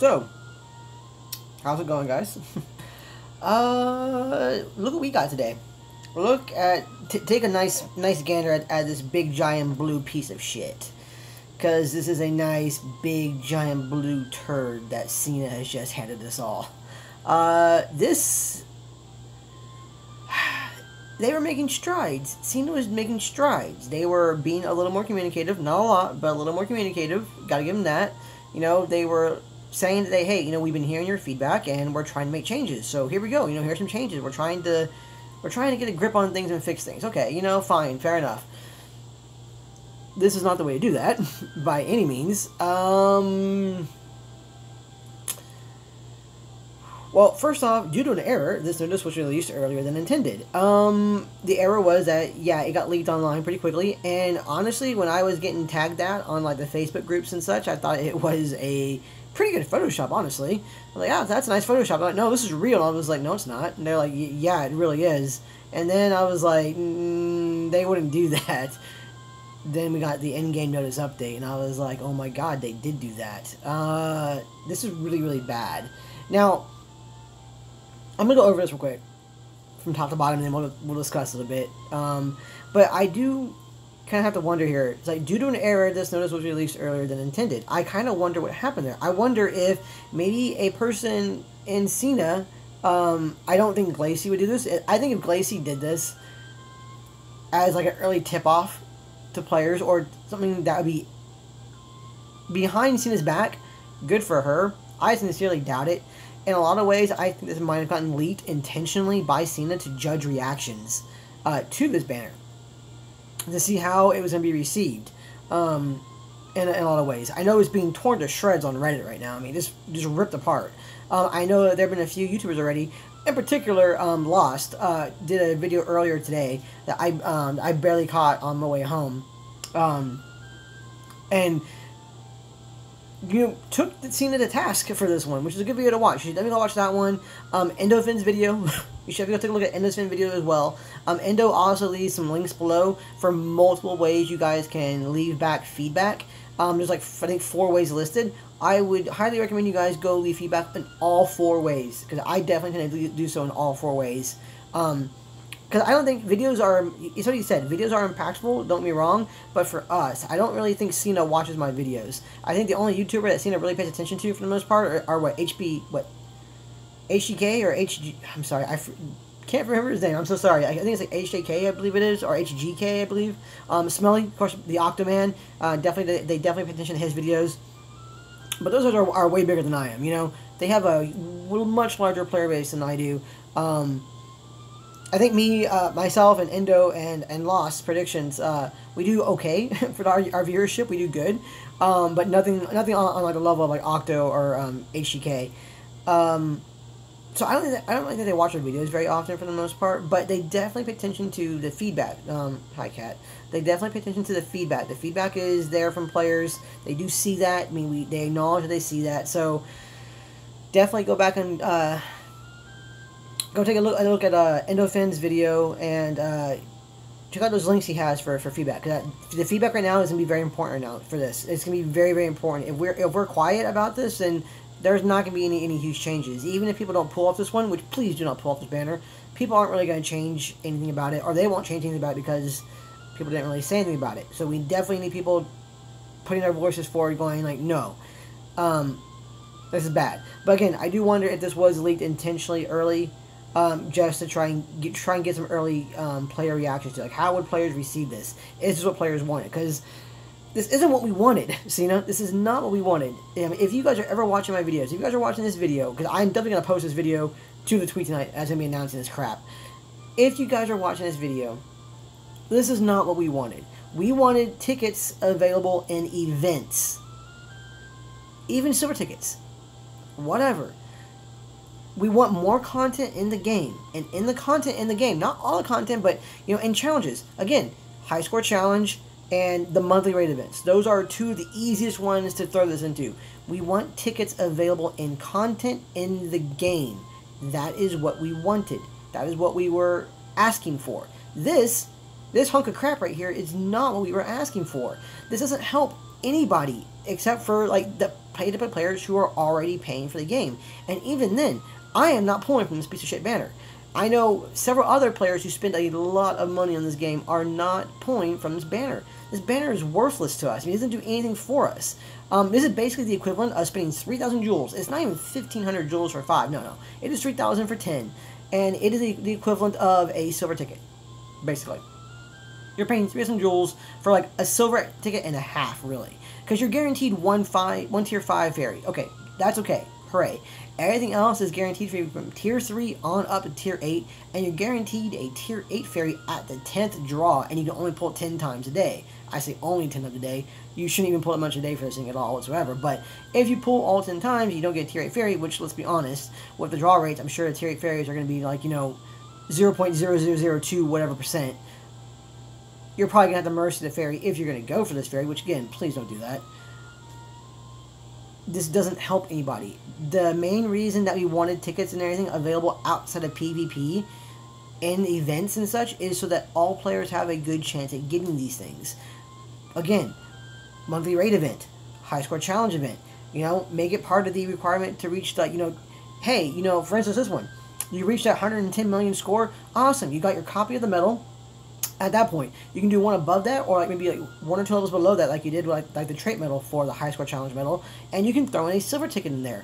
So, how's it going, guys? Look what we got today. Look at, take a nice gander at this big giant blue piece of shit. Because this is a nice big giant blue turd that Cena has just handed us all. They were making strides. Cena was making strides. They were being a little more communicative. Not a lot, but a little more communicative. Gotta give them that. You know, they were saying that hey, you know, we've been hearing your feedback and we're trying to make changes. So here we go. You know, here's some changes. We're trying to get a grip on things and fix things. Okay, you know, fine, fair enough. This is not the way to do that by any means. Well, first off, due to an error, this notice was released earlier than intended. The error was that, yeah, it got leaked online pretty quickly, and honestly, when I was getting tagged that on, like, the Facebook groups and such, I thought it was a pretty good Photoshop, honestly. I'm like, ah, that's a nice Photoshop. I'm like, no, this is real. And I was like, no, it's not. And they're like, yeah, it really is. And then I was like, they wouldn't do that. Then we got the in-game notice update, and I was like, oh my god, they did do that. This is really, really bad. Now, I'm going to go over this real quick, from top to bottom, and then we'll discuss it a bit. But I do kind of have to wonder here. It's like, due to an error, this notice was released earlier than intended. I kind of wonder what happened there. I wonder if maybe a person in Cena, I don't think Glacy would do this. I think if Glacy did this as like an early tip-off to players, or something that would be behind Cena's back, good for her. I sincerely doubt it. In a lot of ways, I think this might have gotten leaked intentionally by Cena to judge reactions to this banner, to see how it was going to be received in a lot of ways. I know it's being torn to shreds on Reddit right now. I mean, just ripped apart. I know that there have been a few YouTubers already, in particular, Lost, did a video earlier today that I barely caught on my way home. And you know, took Cena to task for this one, which is a good video to watch. You should definitely go watch that one. Endofin's video, you should go take a look at Endofin's video as well. Endo also leaves some links below for multiple ways you guys can leave back feedback. There's like, I think, 4 ways listed. I would highly recommend you guys go leave feedback in all 4 ways, because I definitely can do so in all 4 ways. Because I don't think videos are, it's what he said, videos are impactful, don't get me wrong, but for us, I don't really think Cena watches my videos. I think the only YouTuber that Cena really pays attention to, for the most part, are what, HGK or HG, I'm sorry, I can't remember his name, I'm so sorry. I think it's like HJK, I believe it is, or HGK, I believe. Smelly, of course, the Octoman, they definitely pay attention to his videos. But those are way bigger than I am, you know? They have a much larger player base than I do. I think me, myself, and Endo and Lost predictions, we do okay for our viewership. We do good, but nothing on like the level of like Octo or HGK. So I don't think they watch our videos very often for the most part, but they definitely pay attention to the feedback. Hi, Cat. They definitely pay attention to the feedback. The feedback is there from players. They do see that. I mean, they acknowledge that they see that. So definitely go back and go take a look at Endofin's video and check out those links he has for feedback. Cause the feedback right now is gonna be very important right now for this. It's gonna be very, very important. If we're quiet about this, then there's not gonna be any huge changes. Even if people don't pull off this one, which please do not pull off this banner, people aren't really gonna change anything about it, or they won't change anything about it because people didn't really say anything about it. So we definitely need people putting their voices forward, going like, no, this is bad. But again, I do wonder if this was leaked intentionally early. Just to try and get some early player reactions to, like, how would players receive this? Is this what players wanted? Because this isn't what we wanted, Cena. This is not what we wanted. If you guys are ever watching my videos, if you guys are watching this video, because I'm definitely going to post this video to the tweet tonight as I'm going to be announcing this crap. If you guys are watching this video, this is not what we wanted. We wanted tickets available in events. Even silver tickets. Whatever. We want more content in the game. And in the content in the game, not all the content, but, you know, in challenges. Again, high score challenge and the monthly raid events. Those are 2 of the easiest ones to throw this into. We want tickets available in content in the game. That is what we wanted. That is what we were asking for. This hunk of crap right here is not what we were asking for. This doesn't help anybody except for like the pay-to-play players who are already paying for the game. And even then, I am not pulling from this piece of shit banner. I know several other players who spend a lot of money on this game are not pulling from this banner. This banner is worthless to us. I mean, it doesn't do anything for us. This is basically the equivalent of spending 3,000 jewels. It's not even 1,500 jewels for 5. No. It is 3,000 for 10. And it is the equivalent of a silver ticket, basically. You're paying 3,000 jewels for like a silver ticket and a half, really. Because you're guaranteed one tier 5 fairy. Okay, that's okay. Hooray. Everything else is guaranteed for you from tier 3 on up to tier 8, and you're guaranteed a tier 8 fairy at the 10th draw, and you can only pull it 10 times a day. I say only 10 times a day. You shouldn't even pull it much a day for this thing at all whatsoever, but if you pull all 10 times, you don't get a tier 8 fairy, which, let's be honest, with the draw rates, I'm sure the tier 8 fairies are going to be like, 0.0002 whatever percent. You're probably going to have to mercy the fairy if you're going to go for this fairy, which, again, please don't do that. This doesn't help anybody. The main reason that we wanted tickets and everything available outside of PvP in events and such is so that all players have a good chance at getting these things. Again, monthly raid event, high score challenge event, make it part of the requirement to reach that, hey, for instance, this one, you reached that 110 million score, awesome, you got your copy of the medal. At that point, you can do one above that, or like maybe like 1 or 2 levels below that, like you did with like the trait medal for the high score challenge medal, and you can throw in a silver ticket in there.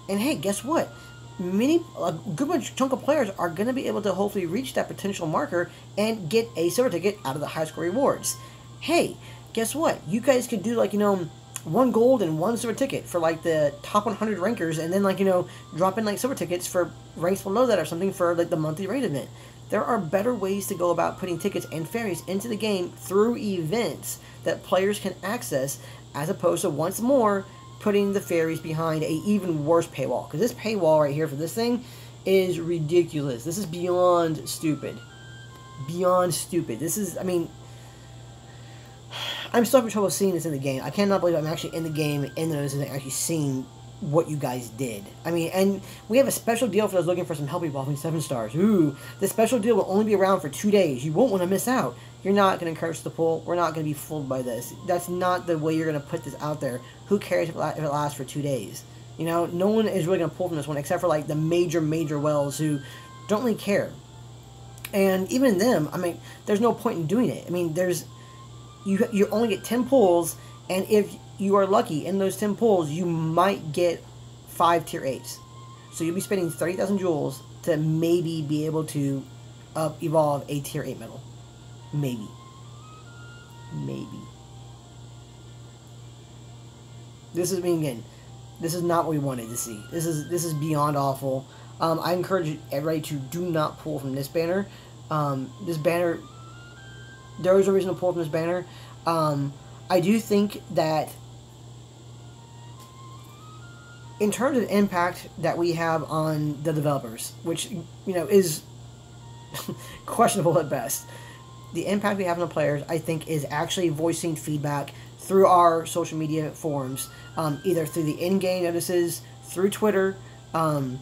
And hey, guess what? A good chunk of players are going to be able to hopefully reach that potential marker and get a silver ticket out of the high score rewards. Hey, guess what? You guys could do like 1 gold and 1 silver ticket for like the top 100 rankers, and then like drop in like silver tickets for ranks below that or something for like the monthly raid event. There are better ways to go about putting tickets and fairies into the game through events that players can access, as opposed to, once more, putting the fairies behind a even worse paywall. Because this paywall right here for this thing is ridiculous. This is beyond stupid. Beyond stupid. This is, I'm still having trouble seeing this in the game. I cannot believe I'm actually in the game and actually seeing what you guys did. And we have a special deal for those looking for some help evolving 7 stars. Ooh, this special deal will only be around for 2 days. You won't want to miss out. You're not going to encourage the pull. We're not going to be fooled by this. That's not the way you're going to put this out there. Who cares if it lasts for 2 days? No one is really going to pull from this one except for like the major wells who don't really care. And even them, there's no point in doing it. You only get 10 pulls, and if you are lucky in those 10 pulls, you might get 5 tier 8s. So you'll be spending 30,000 jewels to maybe be able to evolve a tier 8 medal. Maybe. This is, again, this is not what we wanted to see. This is beyond awful. I encourage everybody to do not pull from this banner. This banner, there is a reason to pull from this banner. I do think that in terms of impact that we have on the developers, which, is questionable at best, the impact we have on the players, I think, is actually voicing feedback through our social media forums, either through the in-game notices, through Twitter, through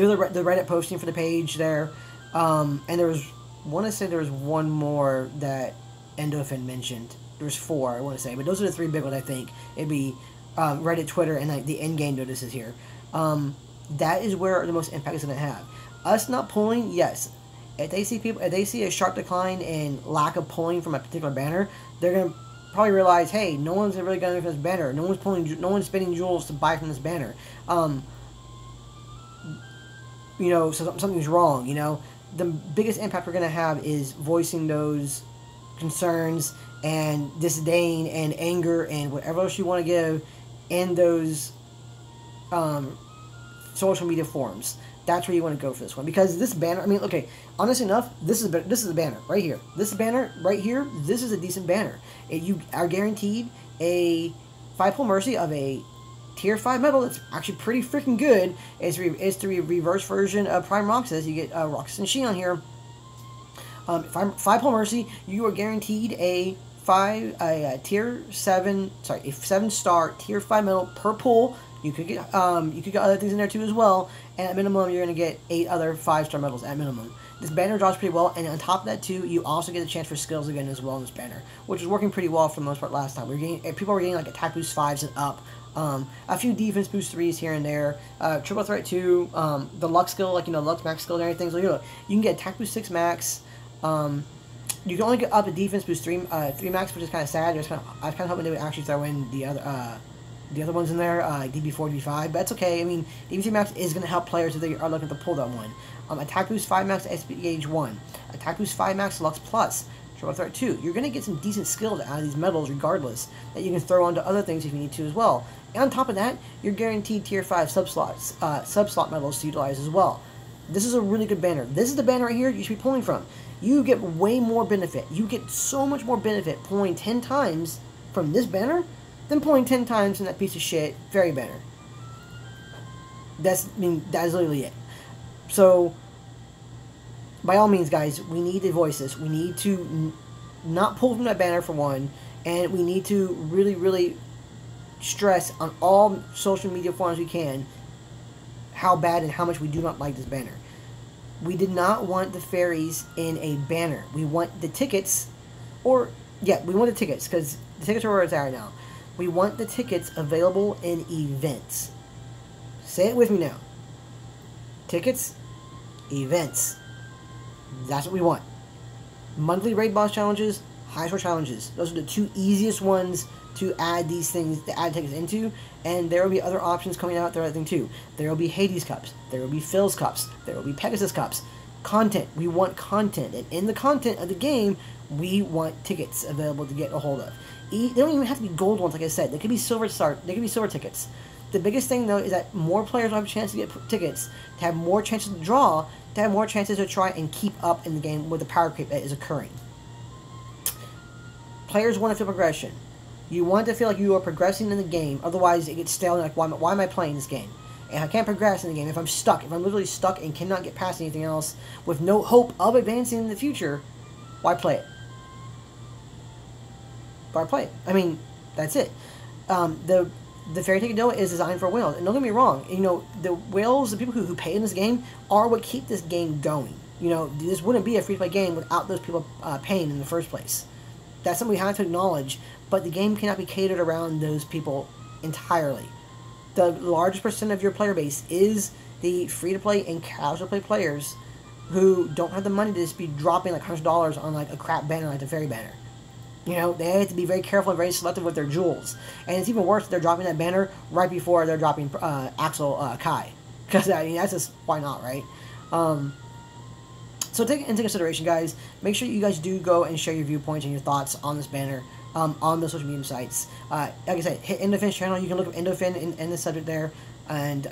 the Reddit posting for the page there, and there was one more that Endofin mentioned. There's 4, I want to say, but those are the 3 big ones, I think. It'd be Reddit, Twitter, and like the in-game notices here. That is where the most impact is going to have. Us not pulling, yes. If they see a sharp decline in lack of pulling from a particular banner, they're going to probably realize, hey, no one's really going for this banner. No one's spending jewels to buy from this banner. So something's wrong. The biggest impact we're going to have is voicing those concerns and disdain and anger and whatever else you want to give in those social media forums. That's where you want to go for this one, because this banner, okay, honestly enough, this is the banner right here. This banner right here, this is a decent banner. You are guaranteed a 5 pull mercy of a tier 5 medal that's actually pretty freaking good. It's the reverse version of Prime Roxas. You get Roxas and Sheen on here. 5 pull mercy, you are guaranteed a 7-star tier 5 medal per pull. You could get other things in there too as well, and at minimum you're going to get 8 other 5-star medals at minimum. This banner draws pretty well, and on top of that too, you also get a chance for skills again as well in this banner, which is working pretty well for the most part last time. People were getting like attack boost 5s and up, a few defense boost 3s here and there, triple threat 2, the luck skill, like, luck max skill and everything. So you can get attack boost 6 max. You can only get up a defense boost 3 max, which is kind of sad. I was kind of hoping they would actually throw in the other ones in there, like DB4, DB5, but that's okay. I mean, DB3 max is going to help players if they are looking to pull that one. Attack boost 5 max, SP gauge 1. Attack boost 5 max, Lux plus. Triple threat 2. You're going to get some decent skills out of these medals regardless, that you can throw onto other things if you need to as well. And on top of that, you're guaranteed tier 5 sub-slot medals to utilize as well. This is a really good banner. This is the banner right here you should be pulling from. You get way more benefit. You get so much more benefit pulling 10 times from this banner than pulling 10 times from that piece of shit fairy banner. That is literally it. So, by all means, guys, we need to voice this. We need to not pull from that banner for one, and we need to really, really stress on all social media forums we can how bad and how much we do not like this banner. We did not want the fairies in a banner. We want the tickets, we want the tickets, because the tickets are where it's at now. We want the tickets available in events. Say it with me now. Tickets, events. That's what we want. Monthly raid boss challenges, high score challenges. Those are the two easiest ones to add these things, to add tickets into, and there will be other options coming out there, I think, too. There will be Hades Cups, there will be Phil's Cups, there will be Pegasus Cups. Content. We want content, and in the content of the game, we want tickets available to get a hold of. They don't even have to be gold ones, like I said. They could be silver tickets. The biggest thing, though, is that more players will have a chance to get tickets, to have more chances to draw, to have more chances to try and keep up in the game with the power creep that is occurring. Players want to feel progression. You want to feel like you are progressing in the game, otherwise it gets stale, like, why am I playing this game? And I can't progress in the game, if I'm literally stuck and cannot get past anything else, with no hope of advancing in the future, why play it? Why play it? I mean, that's it. The fairy ticket deal is designed for whales, and don't get me wrong, the whales, the people who pay in this game, are what keep this game going. This wouldn't be a free-to-play game without those people paying in the first place. That's something we have to acknowledge, but the game cannot be catered around those people entirely. The largest percent of your player base is the free-to-play and casual-play players who don't have the money to just be dropping like $100 on like a crap banner like the fairy banner. They have to be very careful and very selective with their jewels. And it's even worse if they're dropping that banner right before they're dropping Axel Kai. Because, that's just, why not, right? So take it into consideration, guys. Make sure you guys do go and share your viewpoints and your thoughts on this banner on the social media sites. Like I said, hit Endofin's channel. You can look up Endofin in the subject there. And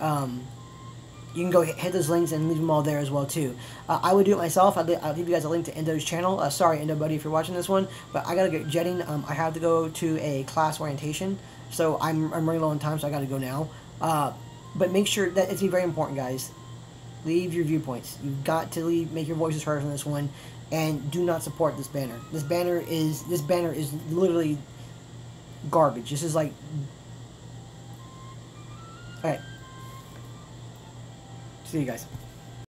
you can go hit those links and leave them all there as well, too. I would do it myself. I'll leave you guys a link to Endo's channel. Sorry, Endo buddy, if you're watching this one. But I got to get jetting. I have to go to a class orientation. So I'm running low on time, so I got to go now. But make sure that it's very important, guys. Leave your viewpoints. You've got to make your voices heard on this one. And do not support this banner. This banner is literally garbage. This is like... Alright. See you guys.